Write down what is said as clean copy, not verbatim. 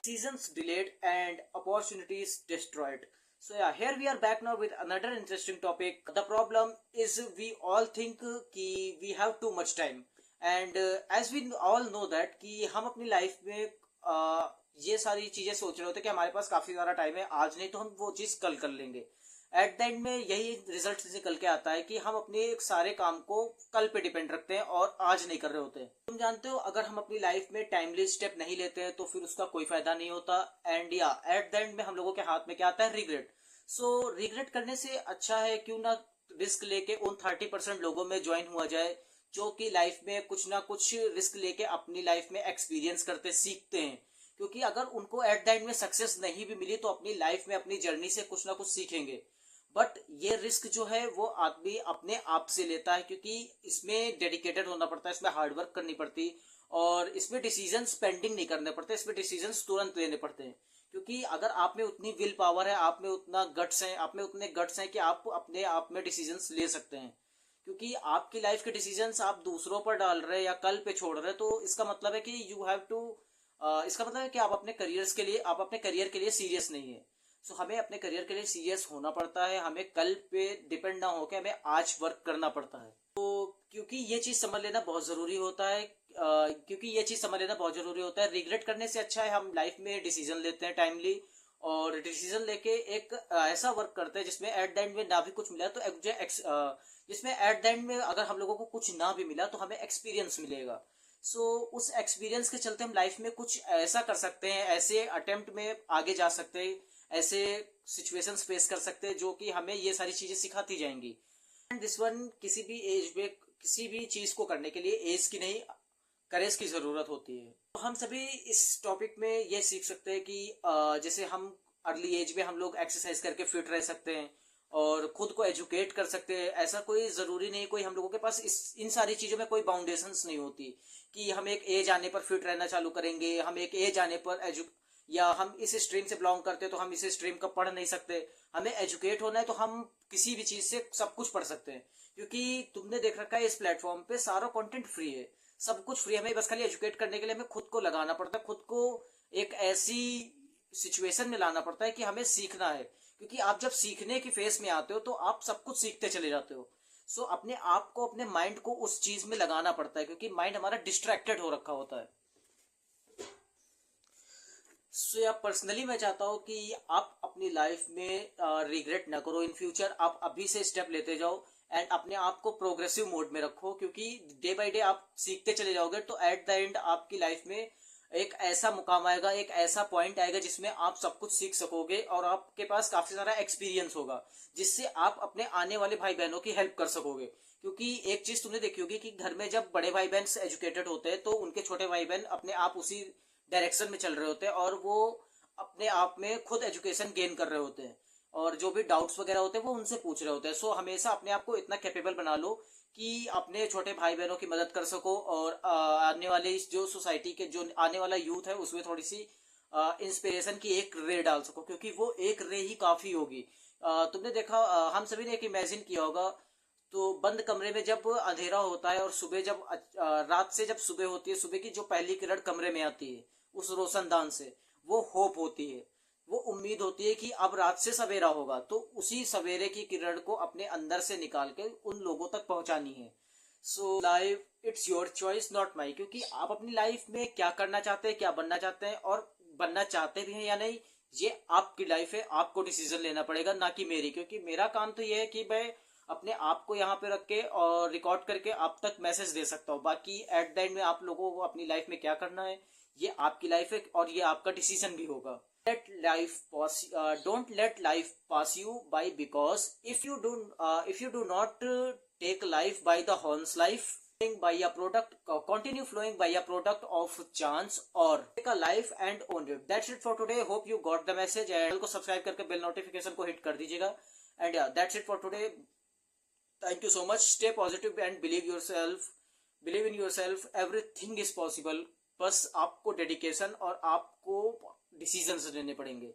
Seasons delayed and opportunities destroyed. So yeah, here we are back now with another interesting topic. The problem is we all think कि we have too much time, and as we all know that कि हम अपनी life में ये सारी चीजें सोच रहे होते हैं कि हमारे पास काफी सारा टाइम है, आज नहीं तो हम वो चीज कल कर लेंगे। एट द एंड में यही रिजल्ट निकल के आता है कि हम अपने सारे काम को कल पे डिपेंड रखते हैं और आज नहीं कर रहे होते। तुम जानते हो, अगर हम अपनी लाइफ में टाइमली स्टेप नहीं लेते हैं तो फिर उसका कोई फायदा नहीं होता। एंड या एट द एंड में हम लोगों के हाथ में क्या आता है? रिग्रेट। सो रिग्रेट करने से अच्छा है क्यों ना रिस्क लेके उन 30% लोगों में ज्वाइन हुआ जाए जो कि लाइफ में कुछ ना कुछ रिस्क लेके अपनी लाइफ में एक्सपीरियंस करते सीखते हैं। क्योंकि अगर उनको एट द एंड में सक्सेस नहीं भी मिली तो अपनी लाइफ में अपनी जर्नी से कुछ ना कुछ सीखेंगे। बट ये रिस्क जो है वो आदमी अपने आप से लेता है, क्योंकि इसमें डेडिकेटेड होना पड़ता है, इसमें हार्डवर्क करनी पड़ती और इसमें डिसीजन पेंडिंग नहीं करने पड़ते, इसमें डिसीजन तुरंत लेने पड़ते हैं। क्योंकि अगर आप में उतनी विल पावर है, आप में उतना गट्स है, आप में उतने गट्स हैं कि आप अपने आप में डिसीजंस ले सकते हैं। क्योंकि आपकी लाइफ के डिसीजंस आप दूसरों पर डाल रहे हैं या कल पे छोड़ रहे हैं, तो इसका मतलब है कि यू हैव टू इसका मतलब है कि आप अपने करियर के लिए सीरियस नहीं है। सो हमें अपने करियर के लिए सीरियस होना पड़ता है, हमें कल पे डिपेंड ना होकर हमें आज वर्क करना पड़ता है। तो क्योंकि ये चीज समझ लेना बहुत जरूरी होता है, रिग्रेट करने से अच्छा है हम लाइफ में डिसीजन लेते हैं टाइमली, और डिसीजन लेके एक ऐसा वर्क करते हैं जिसमें एट द एंड में ना भी कुछ मिला तो जिसमें एट द एंड में अगर हम लोगों को कुछ ना भी मिला तो हमें एक्सपीरियंस मिलेगा। सो उस एक्सपीरियंस के चलते हम लाइफ में कुछ ऐसा कर सकते हैं, ऐसे अटेम्प्ट में आगे जा सकते हैं, ऐसे सिचुएशंस फेस कर सकते हैं जो कि हमें ये सारी चीजें सिखाती जाएंगी। एंड दिस वन, किसी भी एज में किसी भी चीज को करने के लिए एज की नहीं, करेज की जरूरत होती है। तो हम सभी इस टॉपिक में ये सीख सकते हैं कि जैसे हम अर्ली एज में हम लोग एक्सरसाइज करके फिट रह सकते हैं और खुद को एजुकेट कर सकते हैं। ऐसा कोई जरूरी नहीं, कोई हम लोगों के पास इन सारी चीजों में कोई बाउंडेशंस नहीं होती कि हम एक एज आने पर फिट रहना चालू करेंगे, हम एक एज आने पर या हम इस स्ट्रीम से बिलोंग करते हैं तो हम इस स्ट्रीम का पढ़ नहीं सकते। हमें एजुकेट होना है तो हम किसी भी चीज से सब कुछ पढ़ सकते हैं, क्योंकि तुमने देख रखा है इस प्लेटफॉर्म पे सारा कंटेंट फ्री है, सब कुछ फ्री है। हमें बस खाली एजुकेट करने के लिए हमें खुद को लगाना पड़ता है, खुद को एक ऐसी सिचुएशन में लाना पड़ता है कि हमें सीखना है। क्योंकि आप जब सीखने की फेज में आते हो तो आप सब कुछ सीखते चले जाते हो। सो अपने आप को, अपने माइंड को उस चीज में लगाना पड़ता है, क्योंकि माइंड हमारा डिस्ट्रैक्टेड हो रखा होता है। सो या पर्सनली मैं चाहता हूँ कि आप अपनी लाइफ में रिग्रेट ना करो इन फ्यूचर। आप अभी से स्टेप लेते जाओ एंड अपने आप को प्रोग्रेसिव मोड में रखो, क्योंकि डे बाय डे आप सीखते चले जाओगे तो एट द एंड आपकी लाइफ में एक ऐसा मुकाम आएगा, एक ऐसा पॉइंट आएगा जिसमें आप सब कुछ सीख सकोगे और आपके पास काफी सारा एक्सपीरियंस होगा, जिससे आप अपने आने वाले भाई बहनों की हेल्प कर सकोगे। क्योंकि एक चीज तुमने देखी होगी कि घर में जब बड़े भाई बहन एजुकेटेड होते हैं तो उनके छोटे भाई बहन अपने आप उसी डायरेक्शन में चल रहे होते हैं और वो अपने आप में खुद एजुकेशन गेन कर रहे होते हैं, और जो भी डाउट्स वगैरह होते हैं वो उनसे पूछ रहे होते हैं। सो हमेशा अपने आप को इतना कैपेबल बना लो कि अपने छोटे भाई बहनों की मदद कर सको और आने वाले जो सोसाइटी के जो आने वाला यूथ है उसमें थोड़ी सी इंस्पिरेशन की एक रे डाल सको, क्योंकि वो एक रे ही काफी होगी। तुमने देखा, हम सभी ने एक इमेजिन किया होगा, तो बंद कमरे में जब अंधेरा होता है और सुबह जब रात से जब सुबह होती है, सुबह की जो पहली किरण कमरे में आती है उस रोशनदान से, वो होप होती है, वो उम्मीद होती है कि अब रात से सवेरा होगा। तो उसी सवेरे की किरण को अपने अंदर से निकाल के उन लोगों तक पहुंचानी है। So life it's your choice not my, क्योंकि आप अपनी लाइफ में क्या करना चाहते हैं, क्या बनना चाहते हैं और बनना चाहते भी हैं या नहीं, ये आपकी लाइफ है, आपको डिसीजन लेना पड़ेगा, ना कि मेरी। क्योंकि मेरा काम तो ये है कि मैं अपने आप को यहाँ पे रख के और रिकॉर्ड करके आप तक मैसेज दे सकता हूँ। बाकी एट द एंड में आप लोगों को अपनी लाइफ में क्या करना है ये आपकी लाइफ है और ये आपका डिसीजन भी होगा। Don't let life pass you by, because if you do not take life by the horns, life by a product continue flowing by a product of chance, or take a life and own it. That's it for today. Hope you got the message and channel को subscribe करके bell notification को hit कर दीजिएगा। And yeah, that's it for today. Thank you so much. Stay positive and believe in yourself. Everything is possible. बस आपको dedication और आपको decisions लेने पड़ेंगे।